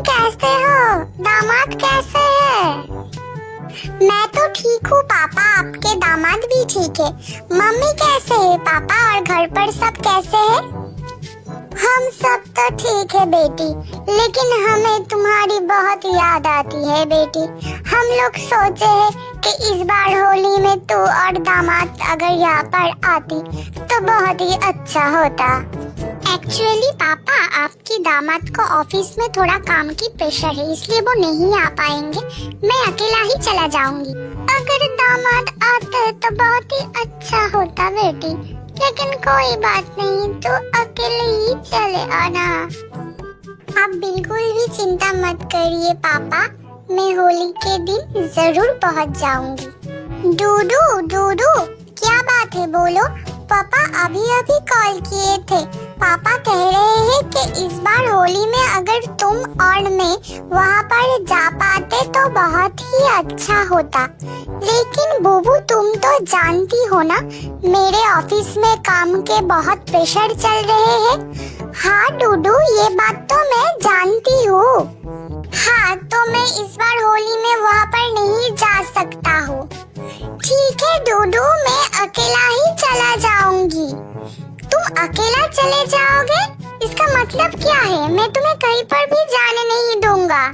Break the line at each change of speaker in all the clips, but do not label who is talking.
कैसे हो? दामाद कैसे है? मैं तो ठीक हूँ पापा, आपके दामाद भी ठीक है। मम्मी कैसे है पापा, और घर पर सब कैसे है? हम सब तो ठीक है बेटी, लेकिन हमें तुम्हारी बहुत याद आती है बेटी। हम लोग सोचे हैं कि इस बार होली में तू और दामाद अगर यहाँ पर आती तो बहुत ही अच्छा होता। एक्चुअली पापा, आपकी दामाद को ऑफिस में थोड़ा काम की प्रेशर है, इसलिए वो नहीं आ पाएंगे। मैं अकेला ही चला जाऊंगी। अगर दामाद आते तो बहुत ही अच्छा होता बेटी, लेकिन कोई बात नहीं, तो अकेले ही चले आना। आप बिल्कुल भी चिंता मत करिए पापा, मैं होली के दिन जरूर पहुंच जाऊंगी। डूडू डूडू, क्या बात है, बोलो। पापा अभी अभी कॉल किए थे, पापा कह रहे हैं कि इस बार होली में अगर तुम और मैं वहाँ पर जा पाते तो बहुत ही अच्छा होता। लेकिन बुबू, तुम तो जानती हो ना, मेरे ऑफिस में काम के बहुत प्रेशर चल रहे हैं। हाँ डूडू, ये बात तो मैं जानती हूँ। हाँ, तो मैं इस बार होली में वहाँ पर नहीं जा सकता हूँ। ठीक है डूडू, मैं अकेला ही चला जाऊंगी। तुम अकेला चले जाओगे? इसका मतलब क्या है? मैं तुम्हें कहीं पर भी जाने नहीं दूंगा।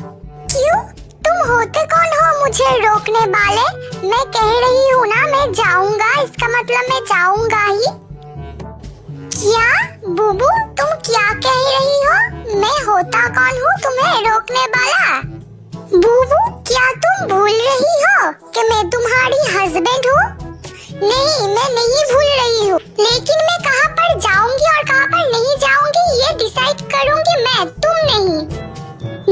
क्यों? तुम होते कौन हो मुझे रोकने वाले? मैं कह रही हूँ ना, मैं जाऊंगा, इसका मतलब मैं जाऊंगा ही। क्या बुबू, तुम क्या कह रही हो? मैं होता कौन हूँ तुम्हें रोकने वाला? बुबू, क्या तुम भूल रही हो कि मैं तुम्हारी हस्बैंड हूँ? नहीं, मैं नहीं भूल रही हूँ, लेकिन मैं कहाँ पर जाऊंगी और कहाँ पर नहीं जाऊंगी ये डिसाइड करूंगी मैं, तुम नहीं।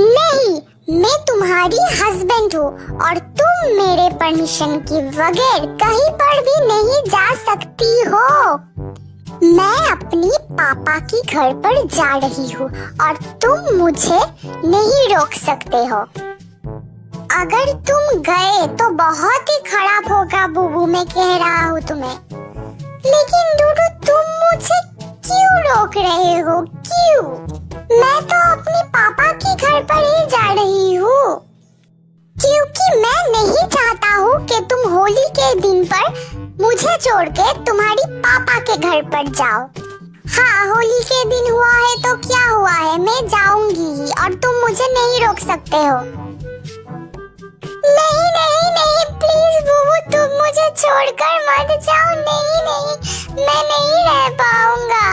नहीं, मैं तुम्हारी हस्बैंड हूँ और तुम मेरे परमिशन के बगैर कहीं पर भी नहीं जा सकती हो। मैं अपनी पापा के घर पर जा रही हूँ और तुम मुझे नहीं रोक सकते हो। अगर तुम गए तो बहुत ही खराब होगा बुबू, मैं कह रहा हूँ तुम्हें। लेकिन डूडू, तुम मुझे क्यों रोक रहे हो? क्यों? मैं तो अपने पापा के घर पर ही जा रही हूँ, क्योंकि मैं नहीं चाहता हूँ कि तुम होली के दिन पर मुझे छोड़ के तुम्हारी पापा के घर पर जाओ। हाँ, होली के दिन हुआ है तो क्या हुआ है, मैं जाऊंगी ही और तुम मुझे नहीं रोक सकते हो। नहीं नहीं नहीं, प्लीज बुबू, तुम मुझे छोड़कर मत जाओ। नहीं नहीं, मैं नहीं रह पाऊंगा।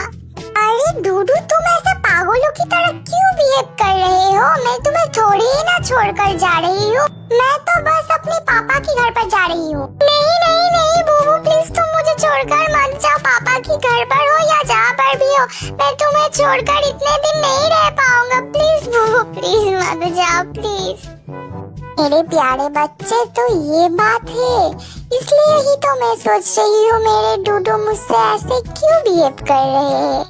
अरे डूडू, तुम ऐसे पागलों की तरह क्यों बिहेव कर रहे हो? मैं तुम्हें थोड़ी ही ना छोड़कर जा रही हूँ, मैं तो बस अपने पापा के घर पर जा रही हूँ। नहीं नहीं नहीं बुबू, प्लीज तुम मुझे छोड़कर मत जाओ। पापा के घर पर हो या जहाँ पर भी हो, मैं तुम्हें छोड़कर इतने दिन नहीं रह पाऊंगा। प्लीज बुबू, प्लीज मत जाओ, प्लीज। मेरे प्यारे बच्चे, तो ये बात है, इसलिए ही तो मैं सोच रही हूँ मेरे डूडू मुझसे ऐसे क्यों बिहेव कर रहे हैं।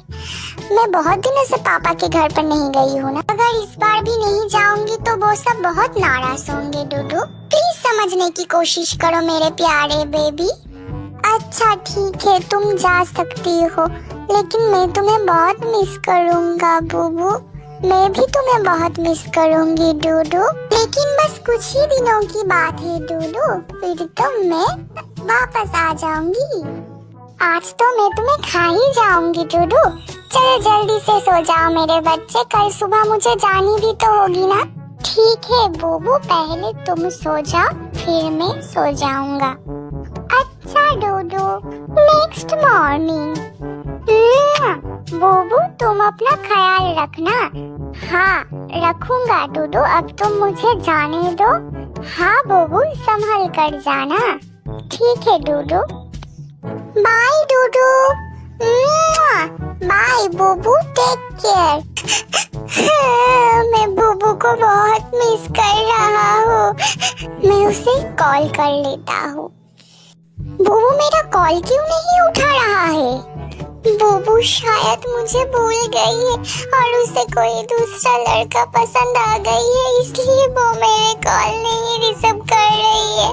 मैं बहुत दिनों से पापा के घर पर नहीं गई हूँ ना, अगर इस बार भी नहीं जाऊंगी तो वो सब बहुत नाराज होंगे। डूडू, प्लीज समझने की कोशिश करो मेरे प्यारे बेबी। अच्छा ठीक है, तुम जा सकती हो, लेकिन मैं तुम्हें बहुत मिस करूँगा बुबू। मैं भी तुम्हें बहुत मिस करूंगी डूडू, लेकिन बस कुछ ही दिनों की बात है डूडू, फिर तो मैं वापस आ जाऊंगी। आज तो मैं तुम्हें खा ही जाऊंगी डूडू। चलो जल्दी से सो जाओ मेरे बच्चे, कल सुबह मुझे जानी भी तो होगी ना। ठीक है बुबू, पहले तुम सो जाओ, फिर मैं सो जाऊंगा। अच्छा डूडू, नेक्स्ट मॉर्निंग। बुबू, तुम अपना ख्याल रखना। हाँ रखूंगा डूडू, अब तुम मुझे जाने दो। हाँ बुबू, संभल कर जाना। ठीक है Dudu. Bye Dudu. Bye Bubu, take care. मैं बुबू को बहुत मिस कर रहा हूँ, मैं उसे कॉल कर लेता हूँ। बुबू मेरा कॉल क्यों नहीं उठा रहा है? बुबू शायद मुझे भूल गई है और उसे कोई दूसरा लड़का पसंद आ गई है, इसलिए वो मेरे कॉल नहीं रिसीव कर रही है।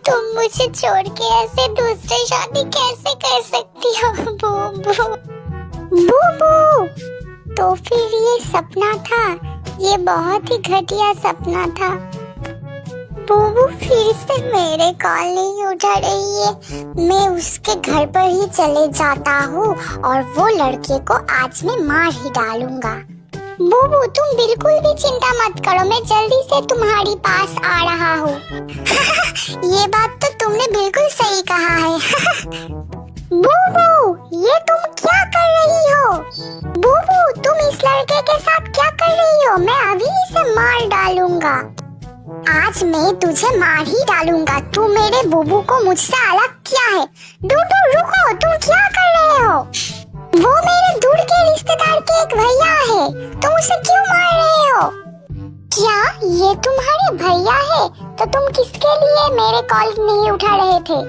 तुम मुझे छोड़ के ऐसे दूसरे शादी कैसे कर सकती हो बुबू? बुबू तो फिर ये सपना था, ये बहुत ही घटिया सपना था। बुबू फिर से मेरे कॉल नहीं उठा रही है। मैं उसके घर पर ही चले जाता हूँ और वो लड़के को आज मैं मार ही डालूंगा। बुबू तुम बिल्कुल भी चिंता मत करो, मैं जल्दी से तुम्हारी पास आ रहा हूँ। ये बात तो तुमने बिल्कुल सही कहा है। बुबू ये तुम क्या कर रही हो? बुबू तुम इस लड़के के साथ क्या कर रही हो? मैं अभी इसे मार डालूंगा। आज मैं तुझे मार ही डालूंगा। तू मेरे बुबू को मुझसे अलग किया है। डूडू रुको, तुम क्या कर रहे हो? वो मेरे दूर के रिश्तेदार के एक भैया है, तुम उसे क्यों मार रहे हो? क्या ये तुम्हारे भैया है? तो तुम किसके लिए मेरे कॉल नहीं उठा रहे थे?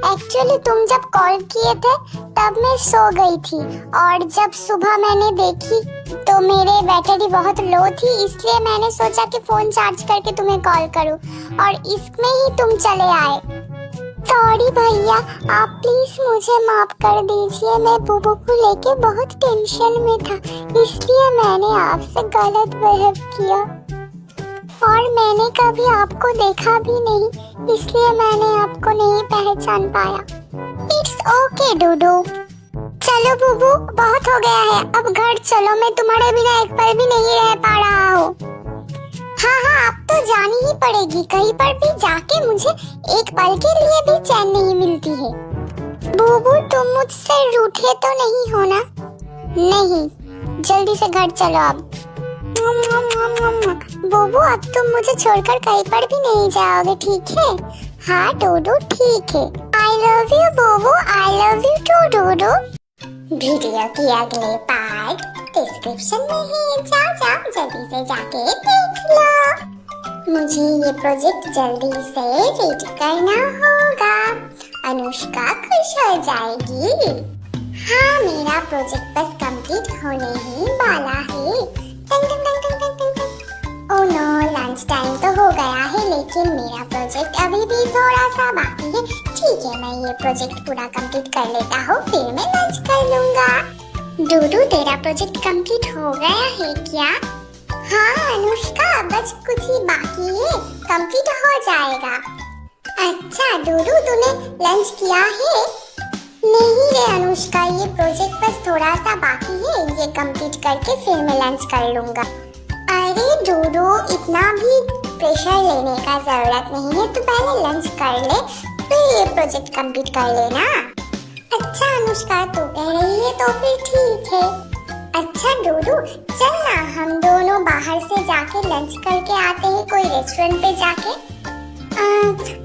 एक्चुअली तुम जब कॉल किए थे तब मैं सो गई थी और जब सुबह मैंने देखी तो मेरे बैटरी बहुत लो थी, इसलिए मैंने सोचा कि फोन चार्ज करके तुम्हें कॉल करूं और इसमें ही तुम चले आए। सॉरी भैया, आप प्लीज मुझे माफ कर दीजिए। मैं बुबू को लेके बहुत टेंशन में था, इसलिए मैंने आपसे गलत बिहेव किया और मैंने कभी आपको देखा भी नहीं, इसलिए मैंने आपको नहीं पहचान पाया। इट्स ओके डूडू। चलो बुबू बहुत हो गया है, अब घर चलो, मैं तुम्हारे बिना एक पल भी नहीं रह पा रहा हूँ। हाँ अब तो जानी ही पड़ेगी, कहीं पर भी जाके मुझे एक पल के लिए भी चैन नहीं मिलती है। बुबू तुम मुझसे रूठे तो नहीं हो ना? नहीं, जल्दी से घर चलो अब। बुबू अब तुम मुझे छोड़कर कहीं पर भी नहीं जाओगे, ठीक है? हाँ डूडू ठीक है। I love you Bubu, I love you too Dudu. Video की अगले पार्ट डिस्क्रिप्शन में है, जाओ जल्दी से जाके देख लो। मुझे ये प्रोजेक्ट जल्दी से रेडी करना होगा, अनुष्का खुश हो जाएगी। हाँ मेरा प्रोजेक्ट बस कंप्लीट होने ही वाला है। टंग टंग टंग टंग टंग टंग टंग। ओह नो, लंच टाइम तो हो गया है लेकिन मेरा प्रोजेक्ट अभी भी थोड़ा सा बाकी है। ठीक है, मैं ये प्रोजेक्ट पूरा कंप्लीट कर लेता हूँ, फिर मैं लंच कर लूंगा। डूडू तेरा प्रोजेक्ट कंप्लीट हो गया है क्या? हाँ अनुष्का, बस कुछ ही बाकी है, कंप्लीट हो जाएगा। अच्छा डूडू तूने लंच किया है? नहीं रे अनुष्का, ये प्रोजेक्ट बस थोड़ा सा बाकी है, ये कंप्लीट करके फिर मैं लंच कर लूंगा। अरे डूडू इतना भी प्रेशर लेने का जरूरत नहीं है, तू पहले लंच कर ले फिर ये प्रोजेक्ट कंप्लीट कर लेना। अच्छा अनुष्का तू कह रही है तो फिर ठीक है। अच्छा डूडू चल ना हम दोनों बाहर से जाके लंच करके आते हैं, कोई रेस्टोरेंट पे जाके।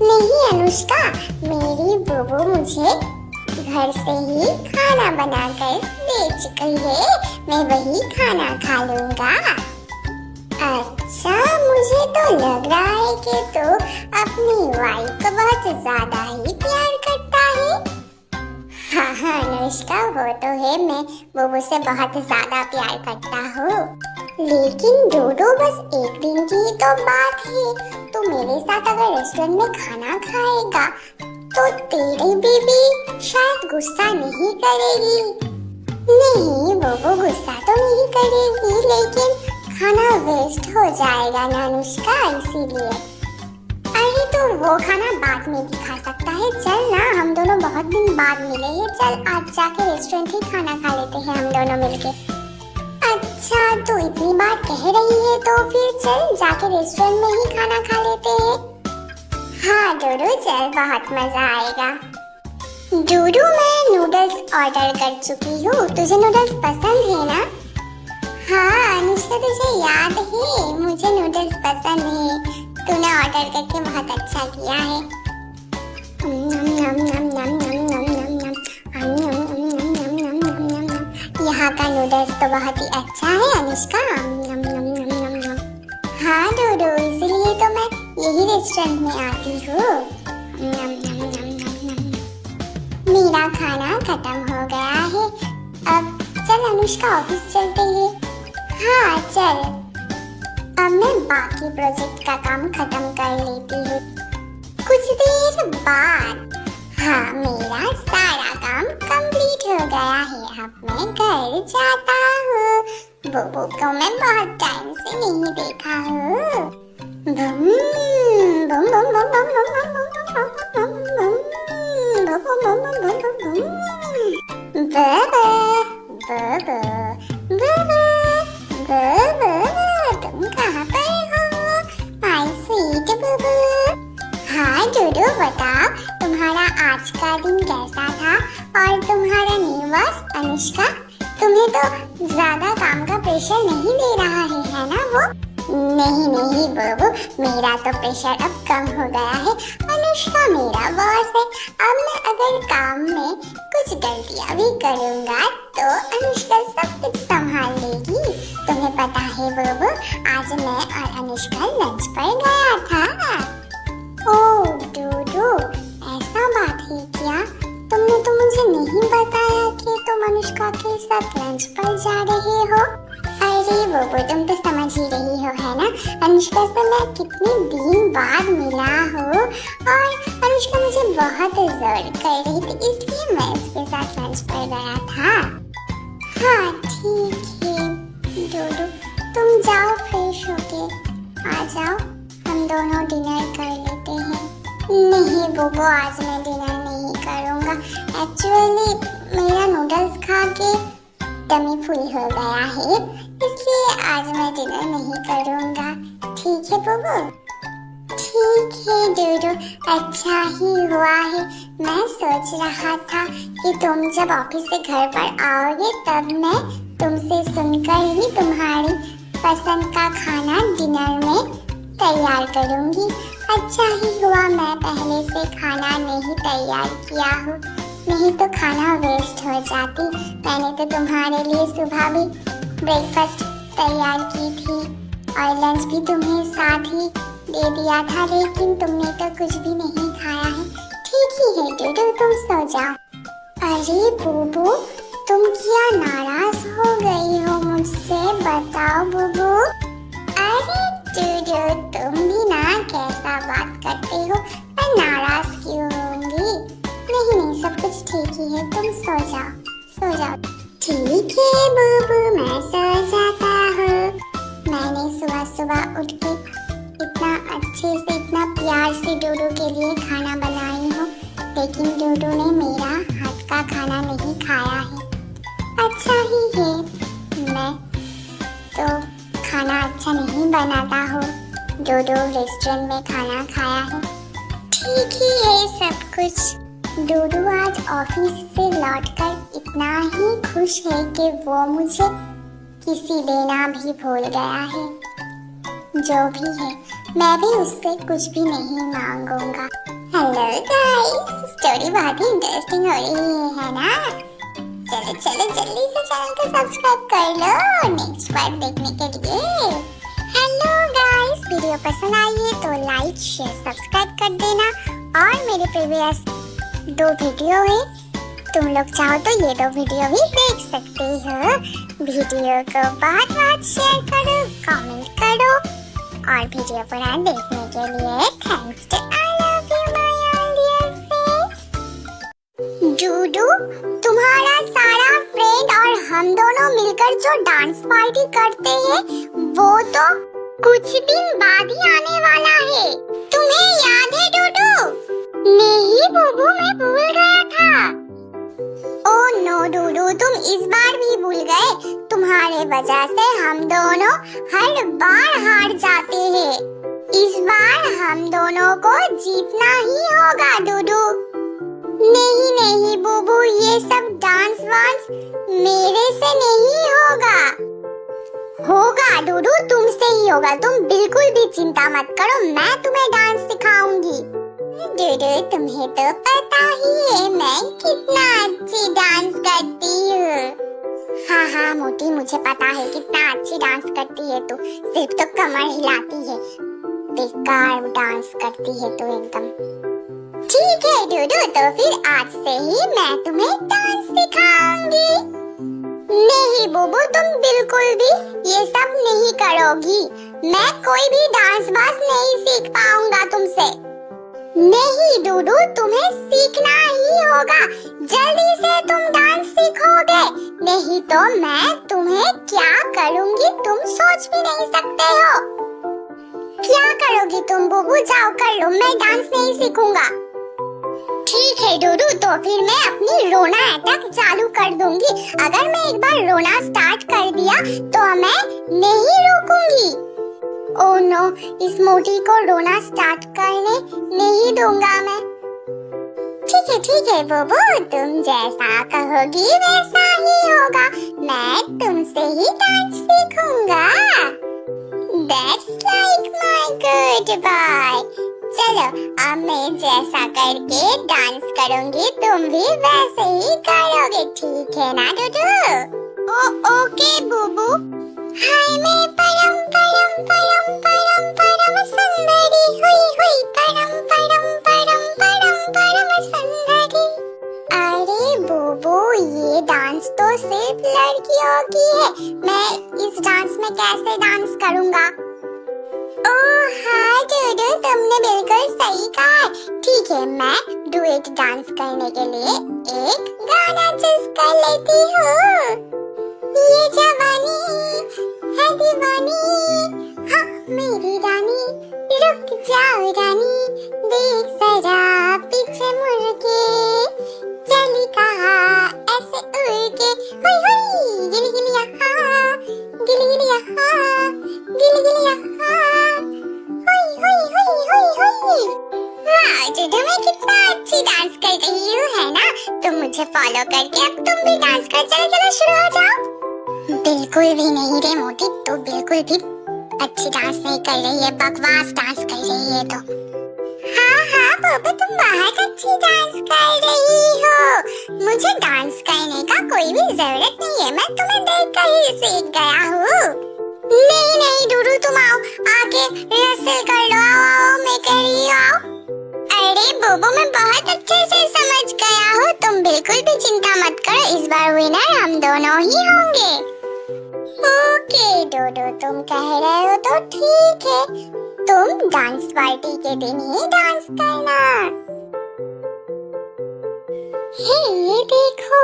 नहीं अनुष्का, मेरी बुबू मुझे घर से ही खाना बनाकर दे चुकी है, मैं वही खाना खा लूंगा। अच्छा मुझे तो लग रहा है कि तू अपनी वाइफ को बहुत ज्यादा ही प्यार करता है। हाँ अनुष्का वो तो है, मैं बुबू से बहुत ज्यादा प्यार करता हूँ। लेकिन डूडू बस एक दिन की ही तो बात है, तू मेरे साथ अगर रेस्टोरेंट में खाना खाएगा तो तेरी बीबी शायद गुस्सा नहीं करेगी। नहीं बुबू गुस्सा तो नहीं करेगी, लेकिन खाना वेस्ट हो जाएगा ना अनुष्का, इसीलिए। अरे तो वो खाना बाद में भी खा सकता है, चल ना हम दोनों बहुत दिन बाद मिले हैं, चल आज जाके रेस्टोरेंट ही खाना खा लेते हैं हम दोनों मिलके। अच्छा तू इतनी बात कह रही है तो फिर चल जाके रेस्टोरेंट में ही खाना खा लेते हैं। हाँ डूडू चल, बहुत मजा आएगा। डूडू मैं नूडल्स ऑर्डर कर चुकी हूँ, तुझे नूडल्स पसंद है ना? हाँ अनुष्का तुझे याद है मुझे नूडल्स पसंद है, तूने ऑर्डर करके बहुत अच्छा किया है। यहाँ का नूडल्स तो बहुत ही अच्छा है अनुष्का। हाँ डूडू इसलिए तो मैं यही रेस्टोरेंट में आती हूँ। मेरा खाना खत्म हो गया है, अब चल अनुष्का ऑफिस चलते हैं। हाँ चल, अब मैं बाकी प्रोजेक्ट का काम खत्म कर लेती हूँ। कुछ देर बाद हाँ मेरा सारा काम कंप्लीट हो गया है, अब मैं घर जाता हूँ। बुबू को मैं बहुत टाइम से नहीं देखा हूँ। बम बम बम बम बम बम बम बम बम बम बम बाबा बाबा बाबा बाबा तुम कहाँ पर हो माय स्वीट बुबू। हाँ डूडू बताओ तुम्हारा आज का दिन कैसा था और तुम्हारा न्यूवर्स अनुष्का तुम्हें तो ज्यादा काम का प्रेशर नहीं दे रहा है ना वो? नहीं नहीं बुबू मेरा तो प्रेशर अब कम हो गया है। अनुष्का मेरा बॉस है। अब मैं अगर काम में कुछ गलतियां भी करूँगा तो अनुष्का सब कुछ संभाल लेगी। तुम्हें पता है बुबू आज मैं और अनुष्का लंच पर गया था। ओह डूडू ऐसा बात है क्या? तुमने तो मुझे नहीं बताया कि तुम अनुष्का के साथ लंच पर जा रहे हो। अरे बुबू तुम तो समझ ही रही हो है ना, अनुष्का से मैं कितने दिन बाद मिला हूँ और अनुष्का मुझे बहुत जोर कर रही थी इसलिए मैं उसके साथ लंच पर गया था। हाँ ठीक है डूडू तुम जाओ फ्रेश होके आ जाओ, हम दोनों डिनर कर लेते हैं। नहीं बुबू आज मैं डिनर नहीं करूँगा। एक्चुअली मेरा नूडल्स खा के टमी फुल हो गया है इसलिए आज मैं डिनर नहीं करूँगा। ठीक है बुबू? ठीक है डूडू अच्छा ही हुआ है। मैं सोच रहा था कि तुम जब ऑफिस से घर पर आओगे तब मैं तुमसे सुनकर ही तुम्हारी पसंद का खाना डिनर में तैयार करूंगी। अच्छा ही हुआ मैं पहले से खाना नहीं तैयार किया हूँ, नहीं तो खाना वेस्ट हो जाती। मैंने तो तुम्हारे लिए सुबह भी ब्रेकफास्ट तैयार की थी और लंच भी तुम्हें साथ ही दे दिया था लेकिन तुमने तो कुछ भी नहीं खाया है। ठीक ही है डूडू तुम सो जाओ। अरे बुबू तुम क्या नाराज हो गई हो मुझसे बताओ बुबू? अरे डूडू तुम भी ना कैसा बात करते हो, मैं नाराज क्यों होंगी? नहीं सब कुछ ठीक ही है तुम सो जाओ। ठीक है बुबू मैं सो जाता हूँ। मैंने सुबह सुबह उठ के इतना अच्छे से इतना प्यार से डूडू के लिए खाना बनाई हूँ लेकिन डूडू ने मेरा हाथ का खाना नहीं खाया है। अच्छा ही है मैं तो खाना अच्छा नहीं बनाता हूँ, डूडू रेस्टोरेंट में खाना खाया है। ठीक ही है सब कुछ। डूडू आज ऑफिस से लौटकर इतना ही खुश है कि वो मुझे किसी देना भी भूल गया है। जो भी है मैं भी उससे कुछ भी नहीं मांगूंगा। हेलो गाइस स्टोरी बहुत ही इंटरेस्टिंग हो रही है ना? चलो जल्दी से चैनल को सब्सक्राइब कर लो नेक्स्ट पार्ट देखने के लिए। हेलो गाइस वीडियो पसंद आई है तो लाइक शेयर सब्सक्राइब कर देना और मेरे प्रीवियस 2 वीडियो है तुम लोग चाहो तो ये 2 वीडियो भी देख सकते हो। वीडियो को बहुत शेयर करो कमेंट करो और वीडियो पूरा देखने के लिए thanks to I love you my all dear friends. Dudu तुम्हारा सारा फ्रेंड और हम दोनों मिलकर जो डांस पार्टी करते हैं वो तो कुछ दिन बाद ही आने वाला है। तुम्हें याद है डूडू? नहीं बुबू मैं भूल गया था। ओह नो डूडू तुम इस बार भी भूल गए। तुम्हारे वजह से हम दोनों हर बार हार जाते हैं। इस बार हम दोनों को जीतना ही होगा डूडू। नहीं बुबू ये सब डांस वांस मेरे से नहीं होगा डूडू तुमसे ही होगा। तुम बिल्कुल भी चिंता मत करो मैं तुम्हें डांस सिखाऊंगी। डूडू तुम्हें तो पता ही है मैं कितना अच्छी डांस करती हूँ। हाँ मोटी मुझे पता है कितना अच्छी डांस करती है तू, सिर्फ तो कमर हिलाती है, बेकार डांस करती है तू एकदम। ठीक है डूडू तो फिर आज से ही मैं तुम्हें डांस सिखाऊंगी। नहीं बुबू तुम बिल्कुल भी ये सब नहीं करोगी। मैं कोई भी डांस बास नहीं सीख पाऊंगा तुमसे। नहीं डूडू तुम्हें सीखना ही होगा, जल्दी से तुम डांस सीखोगे नहीं तो मैं तुम्हें क्या करूंगी तुम सोच भी नहीं सकते हो। क्या करोगी तुम बुबू? जाओ कर लो, मैं डांस नहीं सीखूंगा। ठीक है डूडू, तो फिर मैं अपनी रोना अटैक चालू कर दूंगी। अगर मैं एक बार रोना स्टार्ट कर दिया तो मैं नहीं रुकूंगी। ओह नो, इस मोटी को रोना स्टार्ट करने नहीं दूंगा मैं। ठीक है बुबू, तुम जैसा कहोगी वैसा ही होगा। मैं तुमसे ही dance सीखूंगा। That's like my good boy। चलो अब मैं जैसा करके डांस करूंगी तुम भी वैसे ही करोगे, ठीक है ना डूडू? ओके बुबू। हाय मैं परम परम परम परम परम सुंदरी, हुई हुई परम परम परम परम परम सुंदरी। अरे बुबू, ये डांस तो सिर्फ लड़कियों की है, मैं इस डांस में कैसे डांस करूंगा? ओह हाँ डूडू, तुमने बिल्कुल सही कहा। ठीक है, मैं डुएट डांस करने के लिए एक गाना चूज कर लेती हूँ। ये जवानी है दीवानी, हाँ मेरी रानी, रुक जाओ रानी, देख जरा पीछे मुड़ के, चली कहाँ ऐसे उड़ के, हुई हुई गिली गिली यहाँ, गिली गिली यहाँ, गिली गिली यहाँ, हुई हुई हुई हुई हुई। वाह डूडू, मैं कितना अच्छी डांस कर रही हूँ, है ना? तुम मुझे फॉलो करके अब तुम भी डांस कर, चलो चलो शुरू हो जाओ। बिल्कुल भी नहीं रे मोटी, तू बिल्कुल भी अच्छी डांस नहीं कर रही है, बकवास डांस कर रही है तो। हाँ बाबा, तुम बहुत अच्छी डांस कर रही हो। मुझे डांस करने का कोई भी जरूरत नहीं है, मैं तुम्हें देखकर ही सीख गया हूँ। नहीं डूडू, तुम आओ, आके रिहर्सल कर लो, आओ मैं कह रही हूँ आओ। अरे बोबो, मैं बहुत अच्छे से समझ गया हूँ, तुम बिल्कुल भी चिंता मत करो, इस बार विनर हम दोनों ही होंगे। ओके डूडू, तुम कह रहे हो तो ठीक है, तुम डांस पार्टी के दिन ही डांस करना। ये देखो,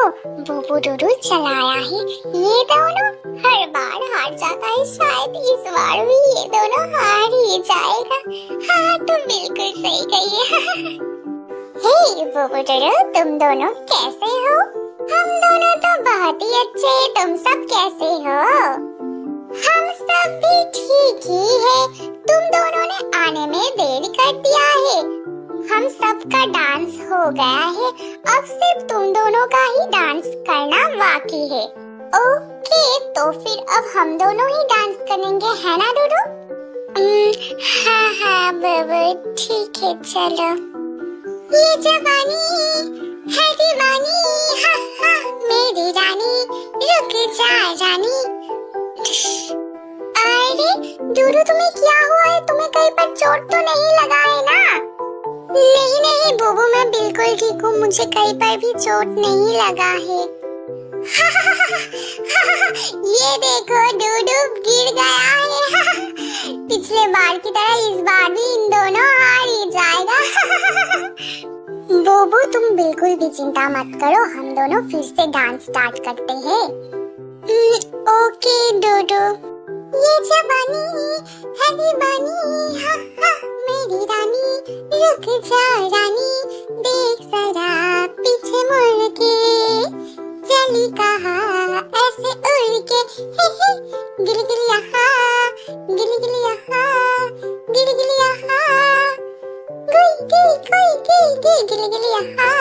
बुबू डूडू चलाया है, ये दोनों हर बार हार जाता है, शायद इस बार भी ये दोनों हार ही जाएगा। हाँ तुम बिल्कुल सही कही है। हे बुबू डूडू, तुम दोनों कैसे हो? हम दोनों तो बहुत ही अच्छे हैं, तुम सब कैसे हो? हम सब भी ठीक ही है, तुम दोनों ने आने में देरी कर दिया है। हम सबका डांस हो गया है, अब सिर्फ तुम दोनों का ही डांस करना बाकी है। ओके, तो फिर अब हम दोनों ही डांस करेंगे, है ना डूडू? हाँ बाबू, ठीक है चलो। ये जवानी है दीवानी, हाँ मेरी रानी, रुक जा रानी। अरे डूडू, तुम्हें क्या हुआ है? तुम्हें कहीं पर चोट तो नहीं लगा है ना? नहीं बुबू, मैं बिल्कुल ठीक हूँ, मुझे कहीं पर भी चोट नहीं लगा है। ये देखो डूडू गिर गया है। पिछले बार की तरह इस बार भी इन दोनों हार ही जाएगा। बुबू, तुम बिल्कुल भी चिंता मत करो, हम दोनों फिर से डांस स्टार्ट करते हैं। ओके डूडू। ये जवानी है दीवानी, हाँ मेरी रानी, रुक जा रानी, देख जरा पीछे मुड़ के, चली कहाँ ऐसे उड़ के, गिली गिली यहाँ, गिली गिली यहाँ, गिली गिली यहाँ, गिली गिली यहाँ।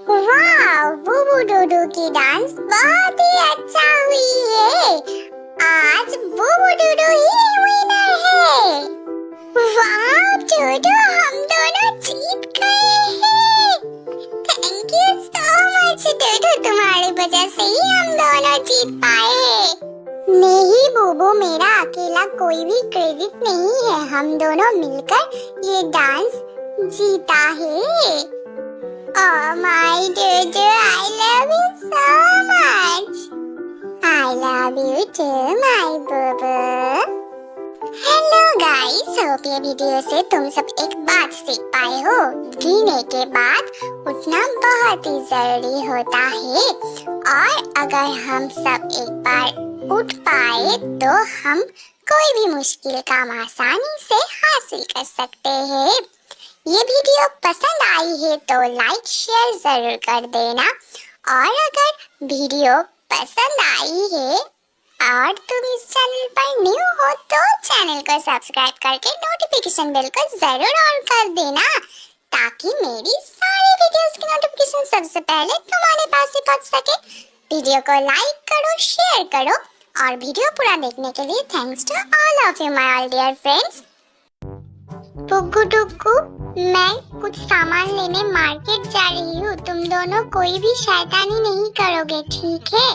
वाह, बुबू डूडू की डांस बहुत ही अच्छा हुई है। आज बुबू डूडू ही विनर है। वाह डूडू, हम दोनों जीत गए हैं। थैंक यू सो मच डूडू, तुम्हारी वजह से ही हम दोनों जीत पाए हैं। नहीं बुबू, मेरा अकेला कोई भी क्रेडिट नहीं है, हम दोनों मिलकर ये डांस जीता है। Oh my Dudu, I love you so much. I love you too, my boo-boo. Hello guys, hope ये वीडियो से तुम सब एक बात सीख पाए हो। जीने के बाद उठना बहुत ही जरूरी होता है, और अगर हम सब एक बार उठ पाए तो हम कोई भी मुश्किल काम आसानी से हासिल कर सकते हैं। ये वीडियो पसंद आई है तो लाइक शेयर जरूर कर देना, और अगर वीडियो पसंद आई है और तुम इस चैनल पर न्यू हो तो चैनल को सब्सक्राइब करके नोटिफिकेशन बेल को जरूर ऑन कर देना, ताकि मेरी सारी वीडियोस की नोटिफिकेशन सबसे पहले तुम्हारे पास ही पहुंच सके। वीडियो को लाइक करो, शेयर करो, और वीडियो पूरा देखने के लिए thanks to all of you my all dear friends. Buggu Duggu, मैं कुछ सामान लेने मार्केट जा रही हूँ, तुम दोनों कोई भी शैतानी नहीं करोगे, ठीक है?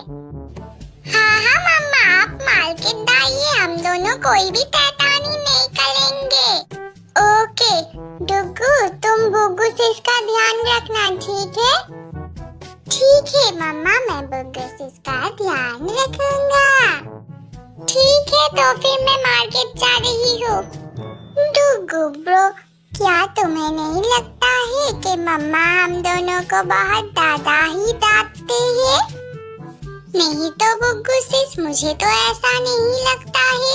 हाँ हाँ मम्मा, आप मार्केट जाइए, हम दोनों कोई भी शैतानी नहीं करेंगे। ओके डुग्गू, तुम बुग्गू से इसका ध्यान रखना, ठीक है? ठीक है मम्मा, मैं बुग्गू से इसका ध्यान रखूंगा। ठीक है, तो फिर मैं मार्केट जा रही हूँ। डुग्गू ब्रो, क्या तुम्हें नहीं लगता है कि मम्मा हम दोनों को बहुत ज्यादा ही डांटते हैं? नहीं तो बुग्गू सिस, मुझे तो ऐसा नहीं लगता है,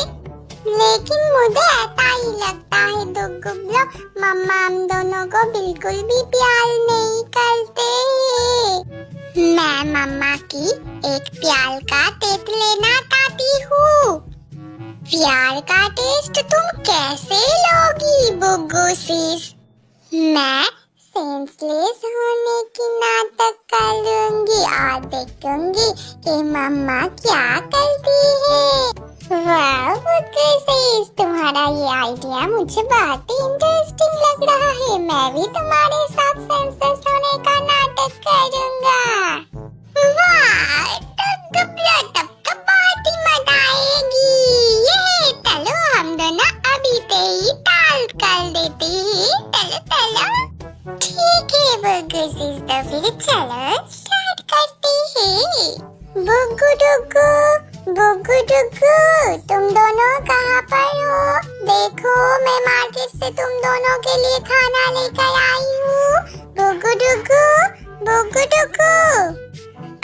लेकिन मुझे ऐसा ही लगता है डुग्गू ब्रो, मम्मा हम दोनों को बिल्कुल भी प्यार नहीं करते हैं। मैं मम्मा की एक प्यार का टेस्ट लेना चाहती हूँ। प्यार का टेस्ट तुम कैसे लोगी बुग्गू सिस? मैं सेंसलेस होने की नाटक करूंगी और देखूंगी कि मम्मा क्या करती है। वाह बुग्गू सिस, तुम्हारा ये आइडिया मुझे बहुत ही इंटरेस्टिंग लग रहा है। मैं भी तुम्हारे साथ सेंसलेस होने का नाटक करूंगा। वाह, तब तो बहुत ही मजा आएगी। ये चलो हम दोनों अभी से ही टाल कर देते हैं। चलो चलो। ठीक है बुग्गू सिस, तो फिर चलो स्टार्ट करते हैं। बुग्गू डुग्गू, तुम दोनों कहाँ पर हो? देखो, मैं मार्केट से तुम दोनों के लिए खाना लेकर आई हूँ। बुग्गू डुग्गू।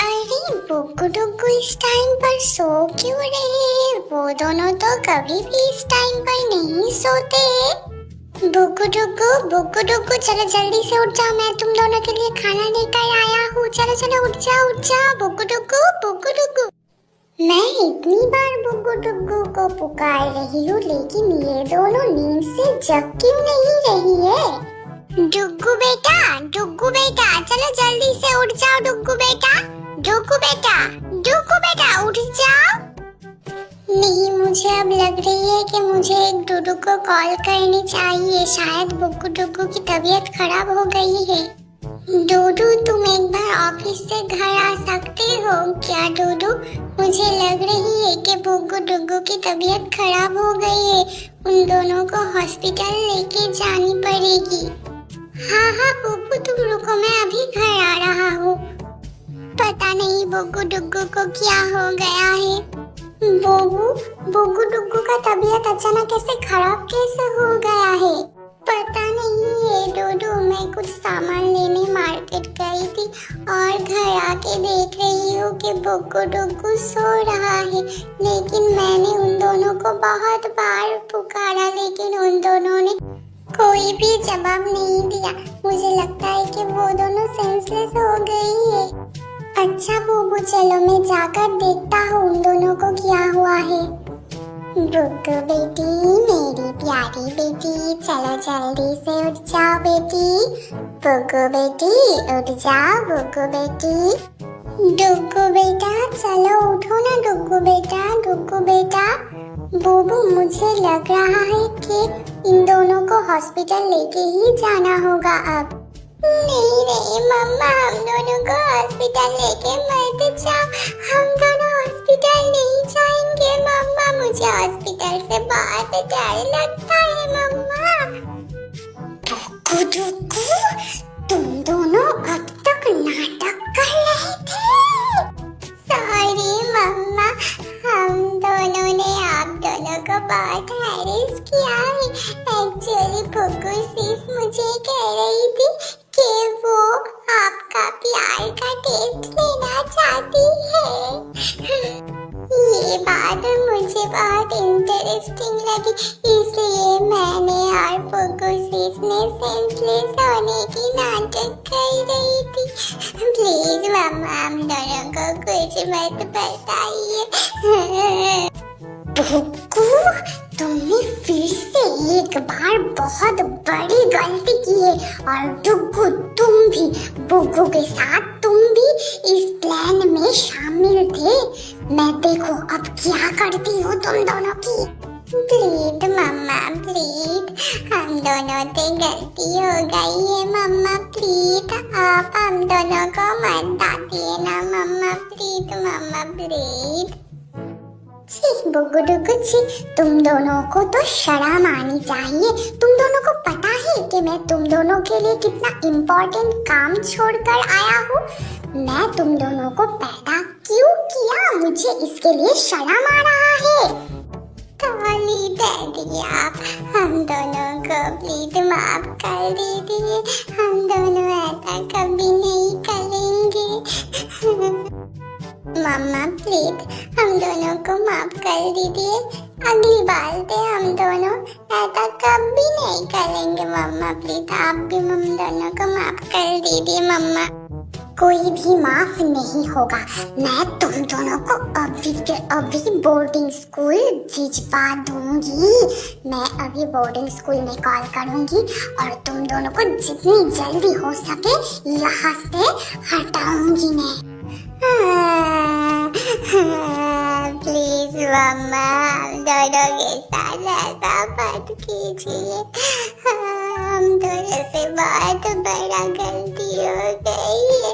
अरे बुग्गू डुग्गू इस टाइम पर सो क्यों रहे? वो दोनों तो कभी भी इस टाइम पर नहीं सोते। बुग्गू डुग्गू, चलो जल्दी से उठ जाओ, मैं तुम दोनों के लिए खाना लेकर आया हूँ। चलो चलो उठ जाओ बुग्गू डुग्गू। मैं इतनी बार बुग्गू डुग्गू को पुकार रही हूँ, लेकिन ये दोनों नींद से जग क्यों नहीं रही है? डुग्गू बेटा, चलो जल्दी से उठ जाओ डुग्गू बेटा, उठ जाओ। नहीं, मुझे अब लग रही है कि मुझे एक डुडू को कॉल करनी चाहिए, शायद बुग्गू डुग्गू की तबीयत खराब हो गई है। डूडू, तुम एक बार ऑफिस से घर आ सकते हो क्या डूडू? मुझे लग रही है कि बुग्गू डुग्गू की तबीयत खराब हो गई है, उन दोनों को हॉस्पिटल लेके जानी पड़ेगी। हाँ बुग्गू, तुम रुको, मैं अभी घर आ रहा हूँ। पता नहीं बुग्गू डुग्गू को क्या हो गया है। बुग्गू डुग्गू का तबीयत अचानक ऐसे खराब कैसे हो गया है? पता नहीं है डूडू, मैं कुछ सामान लेने मार्केट गई थी और घर आके देख रही हूँ कि बुग्गू डुग्गू सो रहा है, लेकिन मैंने उन दोनों को बहुत बार पुकारा, लेकिन उन दोनों ने कोई भी जवाब नहीं दिया। मुझे लगता है कि वो दोनों सेंसलेस हो गई है। अच्छा बुग्गू, चलो मैं जाकर देखता हूँ उन दोनों को क्या हुआ है। बुग्गू बेटी, मेरी प्यारी बेटी, चलो जल्दी से उठ जाओ बेटी। बुग्गू बेटी, उठ जाओ बुग्गू बेटी। डुग्गू बेटा, चलो उठो ना डुग्गू बेटा। बुबू, मुझे लग रहा है कि इन दोनों को हॉस्पिटल लेके ही जाना होगा अब। नहीं मम्मा, हम दोनों को हॉस्पिटल लेके मत जाओ, हम दोनों हॉस्पिटल नहीं जाएंगे मम्मा, मुझे हॉस्पिटल से बहुत डर लगता है मम्मा। डुग्गू, तुम दोनों अब तक नाटक कर रहे थे। सॉरी मम्मा, हम दोनों ने आप दोनों को बहुत हैरेस किया है। एक्चुअली बुग्गू सिर्फ मुझे कह रही थी कि वो आपका प्यार का टेस्ट लेना चाहती है। ये बात मुझे बहुत इंटरेस्टिंग लगी, इसलिए मैंने और पुग्गू ने सेंसलेस होने की नाटक कर रही थी। प्लीज मम्मा हम दोनों को कुछ मत बताइए। पुग्गू, तुमने फिर से एक बार बहुत बड़ी गलती की है, और डुग्गू तुम भी, बुग्गू के साथ तुम भी इस प्लान में शामिल थे। मैं देखो अब क्या करती हूँ तुम दोनों की। प्लीज मम्मा प्लीज, हम दोनों से गलती हो गई है मम्मा, प्लीज आप हम दोनों को मत डांटिए ना मम्मा, प्लीज मम्मा प्लीज। छी बुग्गू डुग्गू छी, तुम दोनों को तो शर्म आनी चाहिए। तुम दोनों को पता है कि मैं तुम दोनों के लिए कितना इम्पोर्टेंट काम छोड़कर आया हूँ। मैं तुम दोनों को पैदा क्यों किया, मुझे इसके लिए शर्म आ रहा है। टॉली डैडी आप हम दोनों को प्लीज माफ कर दीजिए, हम दोनों ऐसा कभी नहीं करेंगे। मम्मा प्लीज हम दोनों को माफ कर दीजिए, अगली बार से हम दोनों ऐसा कभी नहीं करेंगे। मम्मा प्लीज आप भी हम दोनों को माफ कर दीजिए मम्मा। कोई भी माफ नहीं होगा, मैं तुम दोनों को अभी के अभी बोर्डिंग स्कूल भिजवा दूंगी। मैं अभी बोर्डिंग स्कूल में कॉल करूंगी और तुम दोनों को जितनी जल्दी हो सके यहाँ से हटाऊंगी मैं। प्लीज मम्मा दोनों के साथ ऐसा मत कीजिए, हम दोनों से बहुत बड़ा गलती हो गई है।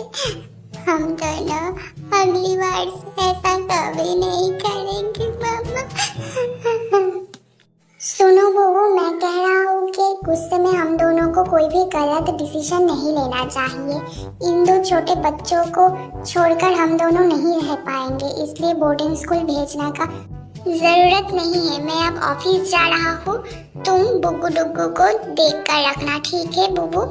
हम दोनों अगली बार से ऐसा कभी नहीं करेंगे मम्मा। सुनो बुबू, मैं कह रहा हूँ कि गुस्से में हम दोनों को कोई भी गलत डिसीजन नहीं लेना चाहिए। इन दो छोटे बच्चों को छोड़कर हम दोनों नहीं रह पाएंगे, इसलिए बोर्डिंग स्कूल भेजने का जरूरत नहीं है। मैं अब ऑफिस जा रहा हूँ, तुम बुग्गू डुग्गू को देख कर रखना, ठीक है बुबू?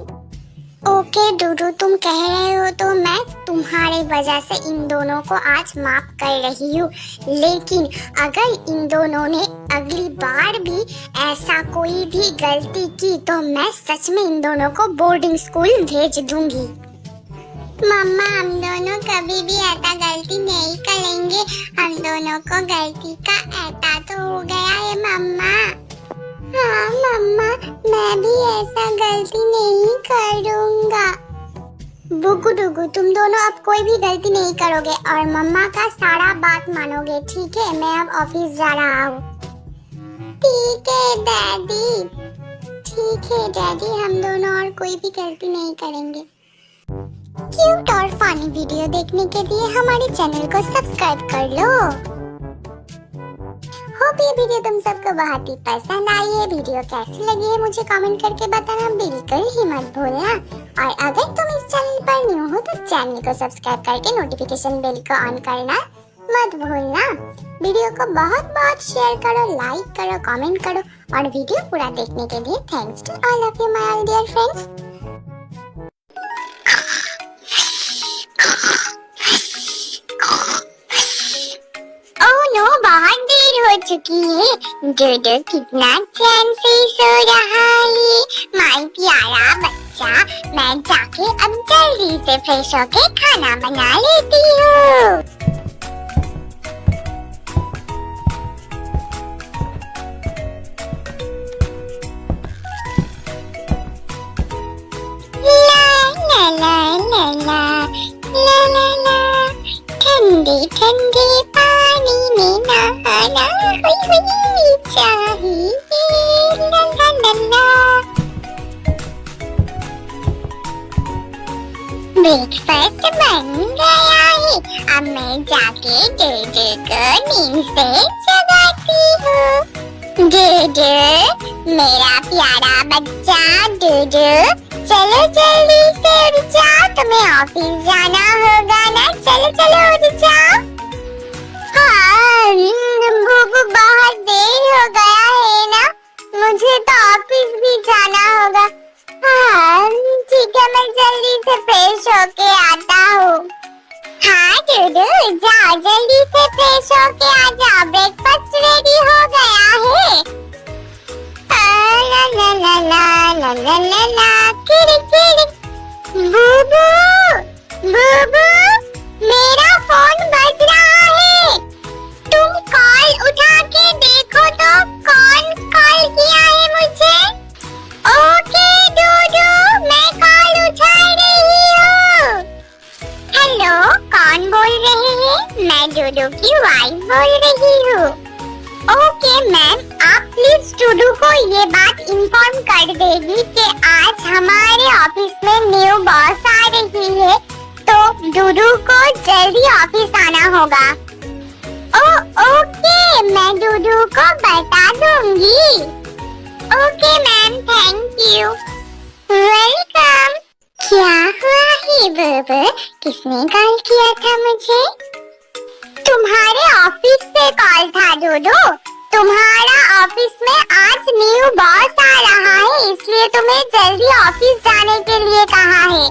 ओके डूडू, तुम कह रहे हो तो मैं तुम्हारी वजह से इन दोनों को आज माफ कर रही हूँ, लेकिन अगर इन दोनों ने अगली बार भी ऐसा कोई भी गलती की तो मैं सच में इन दोनों को बोर्डिंग स्कूल भेज दूंगी। मम्मा हम दोनों कभी भी ऐसा गलती नहीं करेंगे, हम दोनों को गलती का एहसास तो हो गया है मम्मा। हाँ मम्मा, मैं भी ऐसा गलती नहीं करूँगा। बुग्गू डुग्गू, तुम दोनों अब कोई भी गलती नहीं करोगे और मम्मा का सारा बात मानोगे, ठीक है? मैं अब ऑफिस जा रहा हूँ। ठीक है डैडी, ठीक है डैडी, हम दोनों और कोई भी गलती नहीं करेंगे। क्यूट और फनी वीडियो देखने के लिए हमारे चैनल को सब्सक्राइब कर लो। होप ये वीडियो तुम सबको बहुत ही पसंद आई है। वीडियो कैसी लगी है मुझे कमेंट करके बताना बिल्कुल ही मत भूलना। और अगर तुम इस चैनल पर न्यू हो तो चैनल को सब्सक्राइब करके नोटिफिकेशन बेल को ऑन करना मत भूलना। वीडियो को बहुत बहुत शेयर करो, लाइक करो, कमेंट करो और वीडियो पूरा देखने के लिए thanks to all of you my dear friends. बहुत देर हो चुकी है, डूडू कितना चैन से सो रहा है। माय प्यारा बच्चा, मैं जाके अब जल्दी से फ्रेश होके खाना बना लेती हूँ। ला ला ला ला ला ला ला, ठंडे ठंडे पानी में नहाना हुई चाहिए। ला ला ला ला। ब्रेकफास्ट बन गया है, अब मैं जाके डूडू को नींद से जगाती हूँ। डूडू मेरा प्यारा बच्चा, डूडू चलो जल्दी से उठ जाओ, तुम्हें ऑफिस जाना होगा ना। चलो चलो उठ जाओ। हाँ बुबू, बहुत देर हो गया है ना, मुझे तो ऑफिस भी जाना होगा। हाँ ठीक है, मैं जल्दी से फ्रेश होके आता हूँ। हाँ डूडू जाओ, जल्दी से फ्रेश होके आ जाओ, ब्रेकफास्ट रेडी हो गया है। ला ला ला ला ला ला ला ला किड़िक किड़िक। बूबू बूबू, मेरा फोन बज रहा है, तुम कॉल उठा के देखो तो कौन कॉल किया है मुझे। ओके डूडू, मैं कॉल उठा रही हूँ। हेलो, कौन बोल रहे हैं? मैं डूडू की वाइफ बोल रही हूँ। ओके मैम, आप प्लीज डूडू को ये बात इन्फॉर्म कर देगी कि आज हमारे ऑफिस में न्यू बॉस आ रही है, तो डूडू को जल्दी ऑफिस आना होगा। ओके, मैं डूडू को बता दूंगी। Okay ma'am, thank you. Welcome. क्या हुआ है बूबू, किसने कॉल किया था मुझे? तुम्हारे ऑफिस से कॉल था डूडू। तुम्हारा ऑफिस में आज न्यू बॉस आ रहा है, इसलिए तुम्हें जल्दी ऑफिस जाने के लिए कहा है।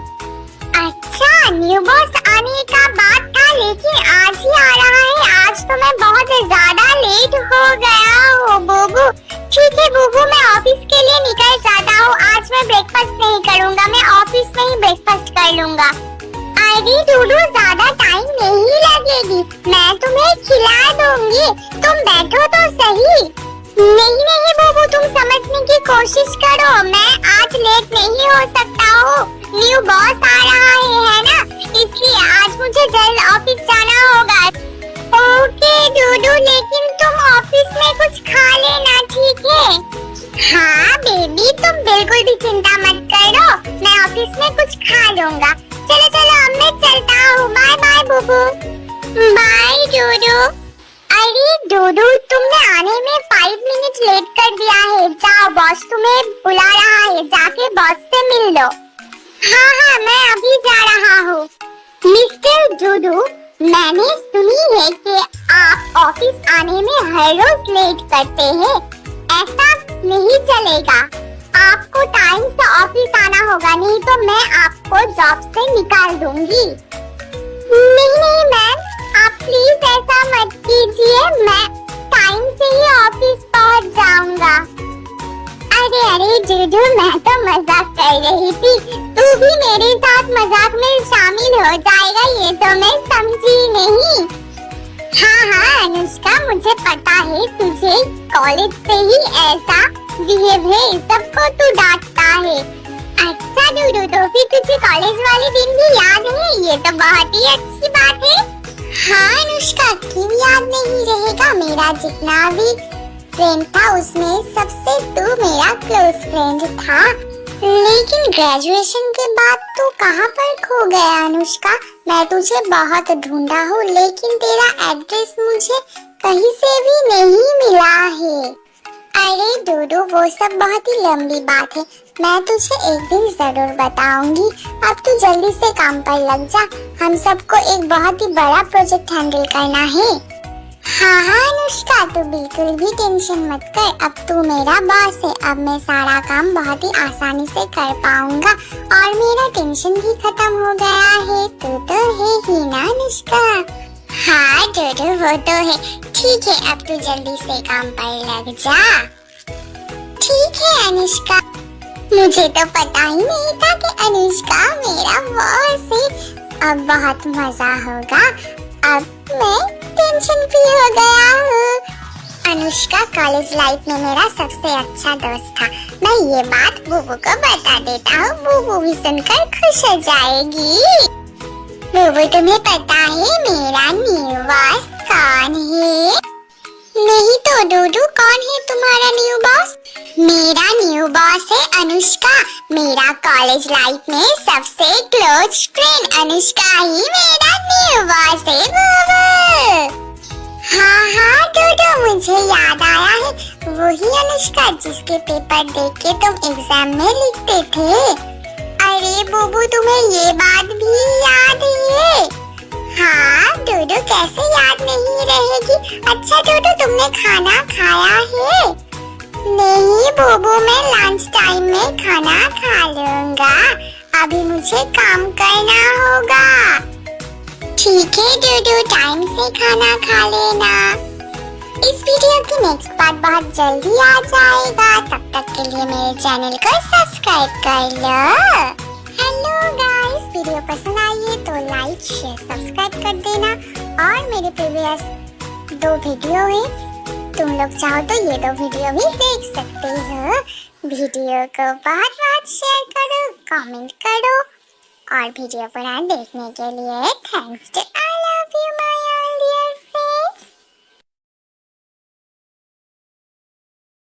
अच्छा, न्यू बॉस आने का बात था, लेकिन आज ही आ रहा है। आज तो मैं बहुत ज्यादा लेट हो गया हूँ बूबू। ठीक है बूबू, मैं ऑफिस के लिए निकल जाता हूँ। आज मैं ब्रेकफास्ट नहीं करूँगा, मैं ऑफिस में ही ब्रेकफास्ट कर लूँगा। अरे डूडू, ज्यादा टाइम नहीं लगेगी, मैं तुम्हें खिला दूंगी, तुम बैठो तो सही। नहीं नहीं बूबू, तुम समझने की कोशिश करो, मैं आज लेट नहीं हो सकता हूँ। न्यू बॉस आ रहा है ना, इसलिए आज मुझे जल्द ऑफिस जाना होगा। ओके डूडू, लेकिन तुम ऑफिस में कुछ खा लेना, ठीक है? हाँ बेबी, तुम बिल्कुल भी चिंता मत करो, मैं ऑफिस में कुछ खा लूंगा। चलो चलो, अब मैं चलता हूँ। बाय बाय बूबू। बाय डूडू। अरे डूडू, तुमने आने में 5 मिनट लेट कर दिया है। जाओ, बॉस तुम्हें बुला रहा है, जाके बॉस से मिल लो। हाँ हाँ, मैं अभी जा रहा हूँ। मिस्टर डूडू, मैंने सुनी है कि आप ऑफिस आने में हर रोज लेट करते हैं। ऐसा नहीं चलेगा, आपको टाइम से ऑफिस आना होगा, नहीं तो मैं आपको जॉब से निकाल दूंगी। नहीं नहीं मैम, आप प्लीज ऐसा मत कीजिए, मैं टाइम से ही ऑफिस पहुंच जाऊंगा। अरे अरे डूडू, मैं तो मजाक कर रही थी, तू भी मेरे साथ मजाक में शामिल हो जाएगा, ये तो मैं समझी नहीं। हाँ हाँ अनुष्का, मुझे पता है तुझे कॉलेज से ही ऐसा बिहेव है, सबको तू डांटता है। अच्छा डूडू, तो फिर तुझे कॉलेज वाले दिन भी याद है, ये तो बहुत ही अच्छी बात है। हाँ अनुष्का, क्यों याद नहीं रहेगा, मेरा जितना भी फ्रेंड था उसमें सबसे तू मेरा क्लोज फ्रेंड था। लेकिन ग्रेजुएशन के बाद तू कहाँ पर खो गया अनुष्का? मैं तुझे बहुत ढूंढा हूँ, लेकिन तेरा एड्रेस मुझे कहीं से भी नहीं मिला है। अरे डूडू, वो सब बहुत ही लंबी बात है, मैं तुझे एक दिन जरूर बताऊंगी। अब तू जल्दी से काम पर लग जा, हम सबको एक बहुत ही बड़ा प्रोजेक्ट हैंडल करना है। हाँ हाँ अनुष्का, तू बिल्कुल भी टेंशन मत कर, अब तू मेरा बॉस है, अब मैं सारा काम बहुत ही आसानी से कर पाऊंगा और मेरा टेंशन भी खत्म हो गया है। तू तो है ही ना अनुष्का? हाँ डूडू, वो तो है। ठीक है, अब तू जल्दी से काम पर लग जा। ठीक है अनुष्का, मुझे तो पता ही नहीं था कि अनुष्का मेरा बॉस है। अब बहुत मजा होगा, अब मैं टेंशन फ्री हो गया हूँ। अनुष्का कॉलेज लाइफ में मेरा सबसे अच्छा दोस्त था, मैं ये बात बूबू को बता देता हूँ, बूबू भी सुनकर खुश हो जाएगी। बूबू, तुम्हें पता है मेरा न्यू बॉस कौन है? नहीं तो डूडू, कौन है तुम्हारा न्यू बॉस? मेरा न्यू बॉस है अनुष्का, मेरा कॉलेज लाइफ में सबसे क्लोज फ्रेंड अनुष्का ही मेरा न्यू बॉस है बूबू। हाँ हाँ डूडू, मुझे याद आया है, वही अनुष्का जिसके पेपर देख के तुम एग्जाम में लिखते थे। अरे बूबू, तुम्हें ये बात भी याद है? हाँ डूडू, कैसे याद नहीं रहेगी। अच्छा डूडू, तुमने खाना खाया है? नहीं बूबू, मैं लंच टाइम में खाना खा लूंगा, अभी मुझे काम करना होगा। ठीक है डूडू, टाइम से खाना खा लेना। इस वीडियो की नेक्स्ट पार्ट बहुत जल्दी आ जाएगा, तब तक के लिए मेरे चैनल को सब्सक्राइब कर लो। हेलो गाइस, वीडियो पसंद आई है तो लाइक शेयर सब्सक्राइब कर देना। और मेरे प्रीवियस 2 वीडियो है, तुम लोग चाहो तो ये 2 वीडियो भी देख सकते हो। वीडियो को बहुत शेयर करो, कमेंट करो और वीडियो पूरा देखने के लिए थैंक्स टू